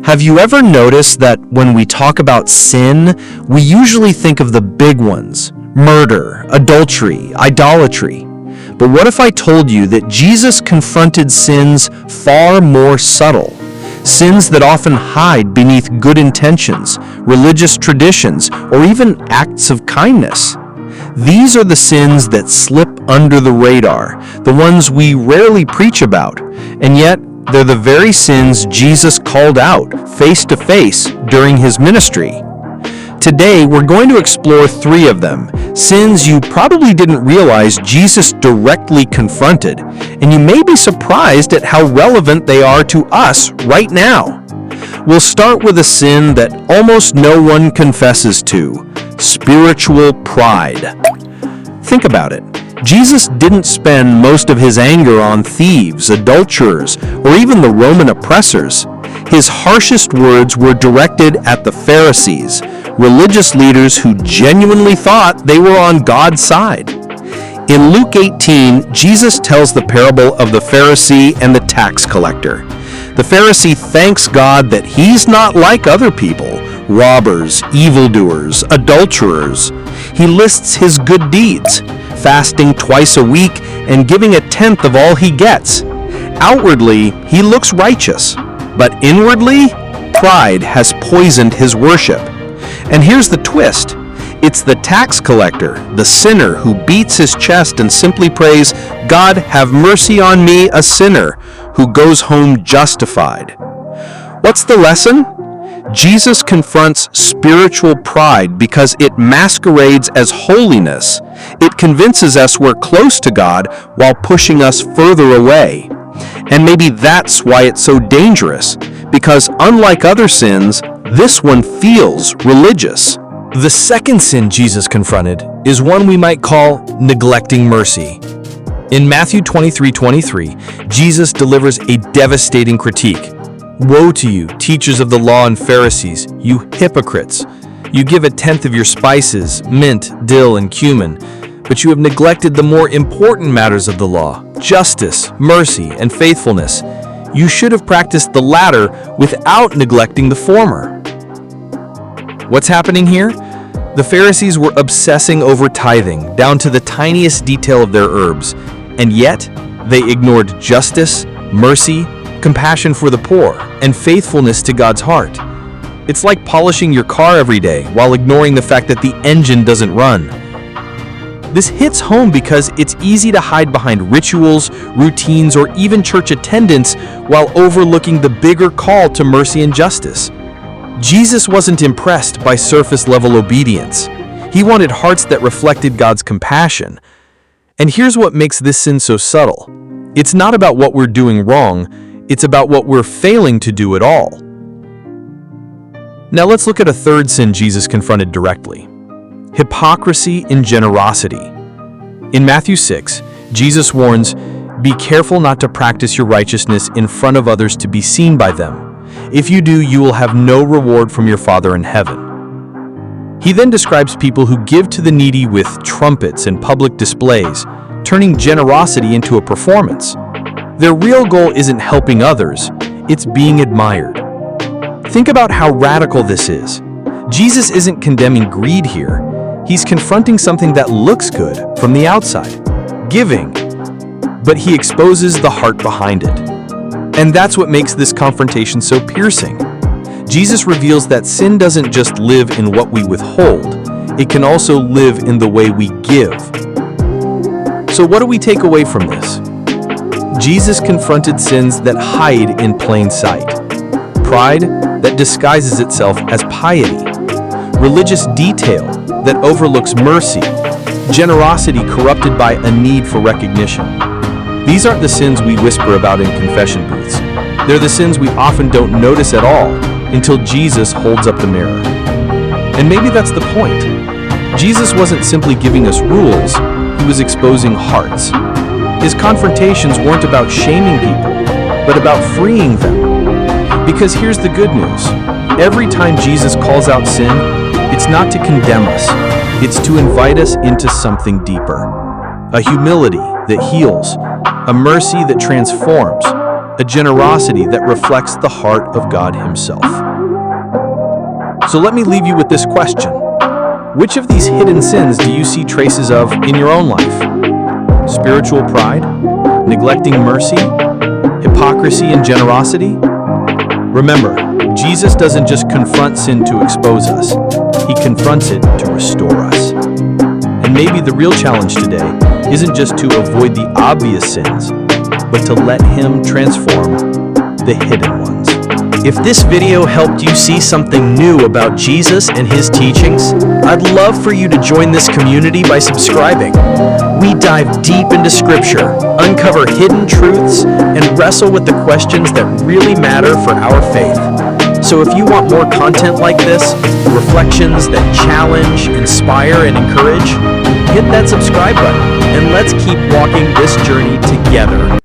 Have you ever noticed that when we talk about sin, we usually think of the big ones: murder, adultery, idolatry? But what if I told you that Jesus confronted sins far more subtle? Sins that often hide beneath good intentions, religious traditions, or even acts of kindness. These are the sins that slip under the radar, the ones we rarely preach about, and yet they're the very sins Jesus called out face to face during his ministry. Today, we're going to explore 3 of them, sins you probably didn't realize Jesus directly confronted, and you may be surprised at how relevant they are to us right now. We'll start with a sin that almost no one confesses to: spiritual pride. Think about it. Jesus didn't spend most of his anger on thieves, adulterers, or even the Roman oppressors. His harshest words were directed at the Pharisees, religious leaders who genuinely thought they were on God's side. In Luke 18, Jesus tells the parable of the Pharisee and the tax collector. The Pharisee thanks God that he's not like other people: robbers, evildoers, adulterers. He lists his good deeds: fasting twice a week and giving 1/10 of all he gets. Outwardly, he looks righteous, but inwardly, pride has poisoned his worship. And here's the twist. It's the tax collector, the sinner, who beats his chest and simply prays, "God, have mercy on me, a sinner," who goes home justified. What's the lesson? Jesus confronts spiritual pride because it masquerades as holiness. It convinces us we're close to God while pushing us further away. And maybe that's why it's so dangerous, because unlike other sins, this one feels religious. The second sin Jesus confronted is one we might call neglecting mercy. In Matthew 23:23, Jesus delivers a devastating critique. "Woe to you, teachers of the law and Pharisees, you hypocrites! You give 1/10 of your spices, mint, dill, and cumin, but you have neglected the more important matters of the law: justice, mercy, and faithfulness. You should have practiced the latter without neglecting the former." What's happening here? The Pharisees were obsessing over tithing, down to the tiniest detail of their herbs, and yet they ignored justice, mercy, compassion for the poor, and faithfulness to God's heart. It's like polishing your car every day while ignoring the fact that the engine doesn't run. This hits home because it's easy to hide behind rituals, routines, or even church attendance while overlooking the bigger call to mercy and justice. Jesus wasn't impressed by surface-level obedience. He wanted hearts that reflected God's compassion. And here's what makes this sin so subtle. It's not about what we're doing wrong, it's about what we're failing to do at all. Now let's look at a third sin Jesus confronted directly: hypocrisy and generosity. In Matthew 6, Jesus warns, "Be careful not to practice your righteousness in front of others to be seen by them. If you do, you will have no reward from your Father in heaven." He then describes people who give to the needy with trumpets and public displays, turning generosity into a performance. Their real goal isn't helping others, it's being admired. Think about how radical this is. Jesus isn't condemning greed here. He's confronting something that looks good from the outside: giving. But he exposes the heart behind it. And that's what makes this confrontation so piercing. Jesus reveals that sin doesn't just live in what we withhold, it can also live in the way we give. So what do we take away from this? Jesus confronted sins that hide in plain sight: pride that disguises itself as piety, religious detail that overlooks mercy, generosity corrupted by a need for recognition. These aren't the sins we whisper about in confession booths. They're the sins we often don't notice at all until Jesus holds up the mirror. And maybe that's the point. Jesus wasn't simply giving us rules, he was exposing hearts. His confrontations weren't about shaming people, but about freeing them. Because here's the good news. Every time Jesus calls out sin, it's not to condemn us. It's to invite us into something deeper. A humility that heals, a mercy that transforms, a generosity that reflects the heart of God Himself. So let me leave you with this question. Which of these hidden sins do you see traces of in your own life? Spiritual pride? Neglecting mercy? Hypocrisy and generosity? Remember, Jesus doesn't just confront sin to expose us. He confronts it to restore us. And maybe the real challenge today isn't just to avoid the obvious sins, but to let Him transform the hidden ones. If this video helped you see something new about Jesus and His teachings, I'd love for you to join this community by subscribing. We dive deep into Scripture, uncover hidden truths, and wrestle with the questions that really matter for our faith. So if you want more content like this, reflections that challenge, inspire, and encourage, hit that subscribe button, and let's keep walking this journey together.